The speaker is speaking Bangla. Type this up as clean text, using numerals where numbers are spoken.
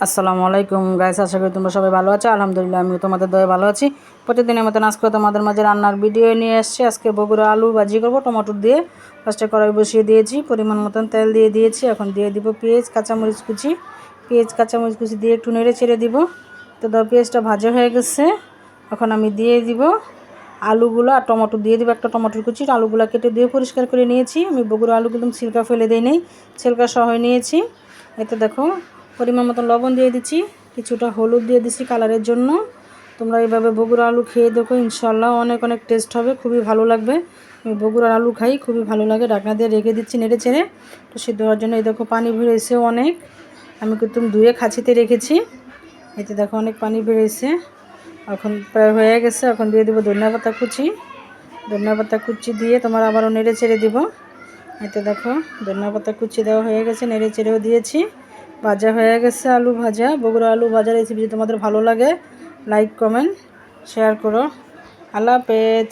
আসসালামু আলাইকুম গাইস, আশা করি তোমরা সবাই ভালো আছো। আলহামদুলিল্লাহ আমি তোমাদের দয়ে ভালো আছি। প্রতিদিনের মতন আজকে তোমাদের মাঝে রান্নার ভিডিও নিয়ে এসেছি। আজকে বগুড়া আলু ভাজি করবো টমেটো দিয়ে। ফার্স্টে কড়াই বসিয়ে দিয়েছি, পরিমাণ মতন তেল দিয়ে দিয়েছি। এখন দিয়ে দিব পেঁয়াজ কাঁচামরিচ কুচি দিয়ে একটু নেড়ে ছেড়ে দিব। তো ধর পেঁয়াজটা ভাজা হয়ে গেছে, এখন আমি দিয়ে দিব আলুগুলো আর টমেটো দিয়ে দিব। একটা টমেটোর কুচি আলুগুলো কেটে দিয়ে পরিষ্কার করে নিয়েছি। আমি বগুড়া আলু কিন্তু ছিলকা ফেলে দিই নেই, ছিলকা সহ নিয়েছি। এতে দেখো পরিমাণ মতো লবণ দিয়ে দিচ্ছি, কিছুটা হলুদ দিয়ে দিচ্ছি কালারের জন্য। তোমরা এইভাবে বগুড়া আলু খেয়ে দেখো, ইনশাল্লাহ অনেক অনেক টেস্ট হবে, খুবই ভালো লাগবে। আমি বগুড়ার আলু খাই, খুবই ভালো লাগে। ঢাকনা দিয়ে রেখে দিচ্ছি নেড়ে চেড়ে তো সিদ্ধ হওয়ার জন্য। এই দেখো পানি বেরোয়েছে অনেক, আমি কিন্তু ধুয়ে খাঁচিতে রেখেছি। এতে দেখো অনেক পানি বেরোয়েছে, এখন প্রায় হয়ে গেছে। এখন দিয়ে দেবো ধনিয়া পাতা কুচি দিয়ে তোমার আবারও নেড়ে চেড়ে দিব। এতে দেখো ধনিয়া পাতা কুচি দেওয়া হয়ে গেছে, নেড়ে চেড়েও দিয়েছি। ভাজা হয়ে গেছে আলু ভাজা। বগুড়া আলু ভাজা রেসিপি যদি তোমাদের ভালো লাগে, লাইক কমেন্ট শেয়ার করো। আল্লাহ হাফেজ।